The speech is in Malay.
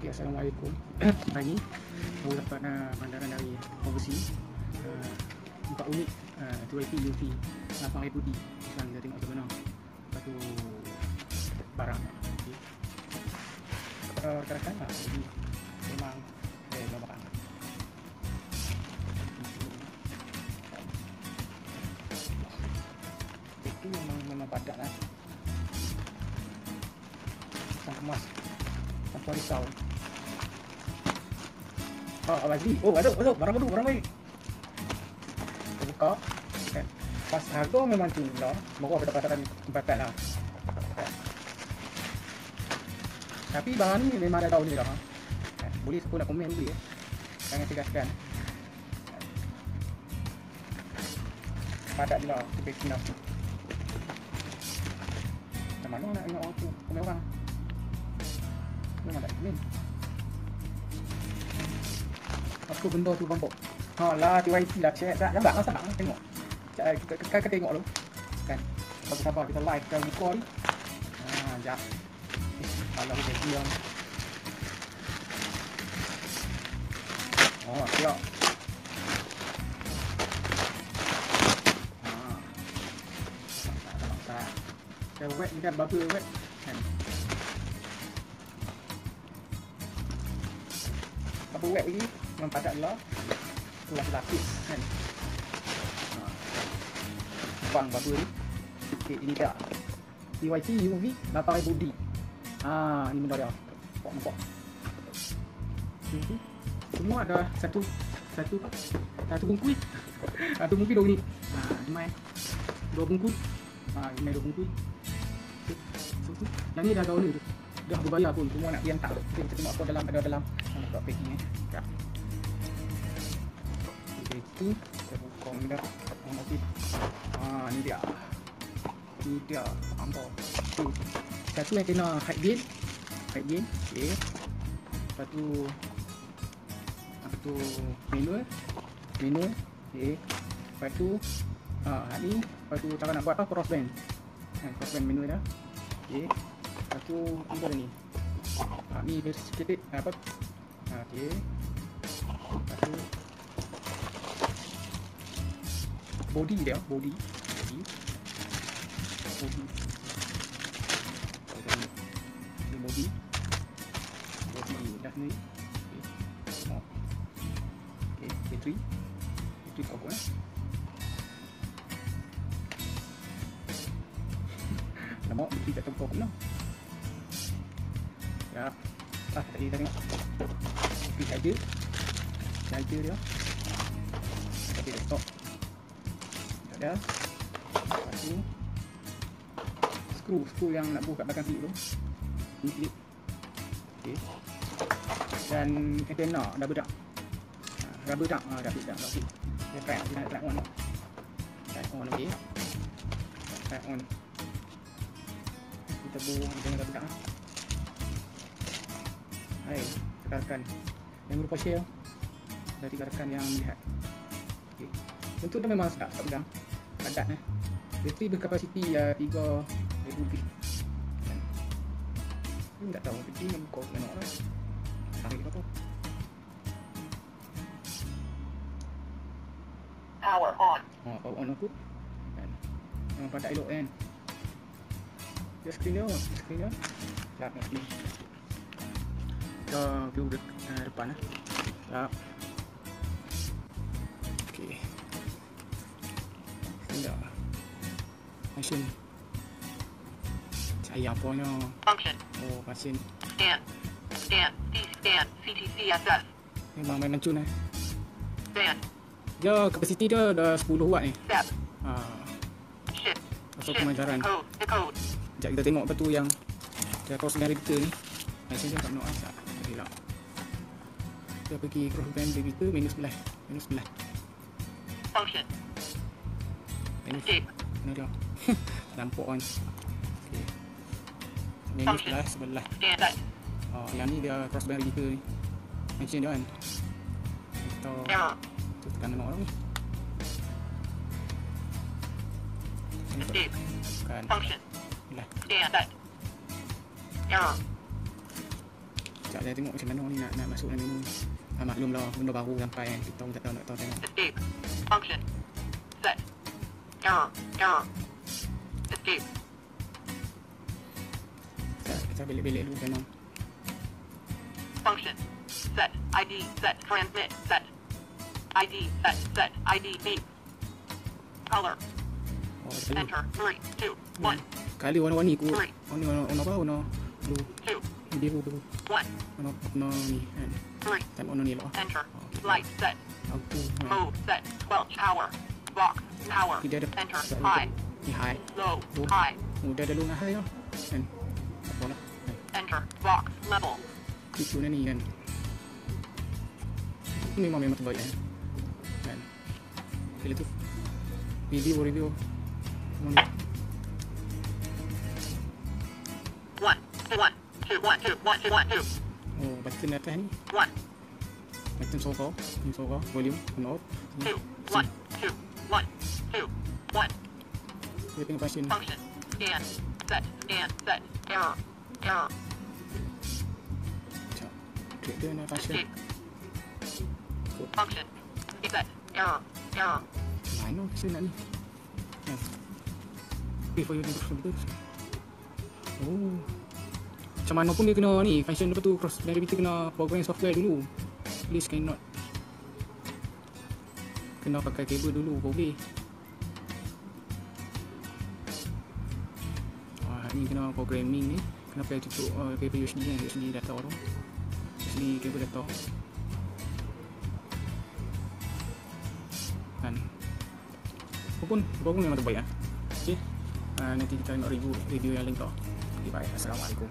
Okey, assalamualaikum. Hari ni aku dapat bandaran dari overseas. 4 unit uv8000d. Sekarang kita tengok macam mana. Lepas tu barang. Okey. Rekan-rekan lah. Jadi memang barang. Itu memang padat lah. Sang kemas. Tanpa risau. Lagi. Oh, ada barang baik. Kita buka. Kan. Pas harga memang tinggi lah. Murah pada pasaran tempatan lah. Kan. Tapi barang ni memang dah tahu ni dah. Kan. Boleh siapa nak komen boleh. Jangan segaskan. Padat lah. Packing lah. Macam mana nak tengok orang tu komen orang. Memang tak komen. Apa benda tu bang? Lah TYT lah cek. Nampak lah tengok. Kita tengok dulu. Kan. Sabar kita live kita buka ni. Jap. Kalau kita diam. Siap. Kita wet ni kan bubble wet. Kan. Bubble wet lagi. Memang padat lah. Keluar lapis kan. Bang bubble ni. Okay, ini dah TYT uv8000d. Ni benda dia. Nampak. Semua ada satu bungkus. Satu bungkus 2 unit. Mai 2 bungkus. Ini 2 bungkus. Yang ni dah tahu ni tu. Dah berbayar pun. Semua nak dihantar. Kita tengok apa dalam ada packing ni. Ya. Packing. Kita buka ni dah. Ni dia. Ni dia. Nampak. Satu yang kena hide gain. Okey. Lepas tu manual. Okey. Lepas tu ni. Lepas tu cara nak buat apa? Crossband. Crossband manual dah. Okey. Lepas tu apa ni? Ni versi sikit apa? Okey. Lepas tu body dia, body dah ni. Okey, bateri kau buat. Lama bateri tak tahu pula. Ya. Tadi kita tengok. Okey, charger dia. Okey, stop. Dah. Lepas tu skru yang nak buka kat belakang seat tu. Ni clip. Okey. Dan antenna dah bedak. Dah bedak. Okey. Dia try on. Try on okey. Try on. Kita buang antenna dah bedak. Hai, rekan-rekan yang berupa share dari rekan yang melihat. Okey. Bentuk dia memang sedap pegang. Padat bateri berkapasiti 3000 lebih. Ni tak tahu bateri ni kau tengok lah. Tarik apa? Power on. Power on aku. Kan. Memang padat elok kan. Dia screen dia. Sekejap nak ni. Kita view depan lah. Sekejap. Okey. Tidak. Function. Saya punya. Function. Function. Scan. CTCSS. Memang main lancun Scan. Dia kapasiti dia dah 10 watt ni. Step. Masuk pemajaran. Sekejap kita tengok betul yang dia crossband repeater ni. Macam dia tak nak asap. Jadi lah. Kita pergi crossband repeater minus 11. Function. Mana dia? Nampak kan. Okay. Minus sebelah. Yang ni dia crossband repeater ni. Macam dia kan. Kita tekan nama orang ni. Kan. Function. Inilah. Sekejap saya tengok macam mana ni nak masuk dalam menu. Maklumlah benda baru sampai kan. Kita tak tahu nak tahu tengok. Escape. Function. Set. Error. Error. Escape. Kita belik-belik dulu memang. Function. Set. ID. Set. Transmit. Set. ID. Set. Set. ID. Beep. Color. Enter. 3, 2, 1. Kali warna-warni ikut. Warna apa? Warna blue. 2, Biru tu. 1. Warna ni kan. 3. Tak warna ni lah. Enter. Light set. Auto. Move set. 12 power. Box. Power. Tidak ada. Enter. High. Ni high. Low. High. Dah ada low dengan high lah. Kan. Apa lah. Enter. Box. Level. Itu ni kan. Ini memang terbaik kan. Bila tu. Review. 1, 1, 2, 1, 2, 1, 2, 1, 2. Oh, button atas ni. 1, Button sofa. Ni sofa. Volume. On off. 2, 1, 2, 1, 2, 1. Dia tengok function. Function. Scan. Set. Scan. Set. Error. Error. Sekejap. Klik dia nak function. Escape. Function. Set. Error. Error. Macam mana saya nak ni? Okay, for using cross. Oh. Macam mana pun dia kena ni, function lepas tu cross dari kita kena program software dulu. Please cannot. Kena pakai kabel dulu, boleh. Ni kena programming ni. Kena pakai tutup kabel USB ni, USB data tu. USB kabel data. Kan. Walaupun memang terbaik lah. Okay. Nanti kita tengok review yang lain tau. Okay, bye. Assalamualaikum.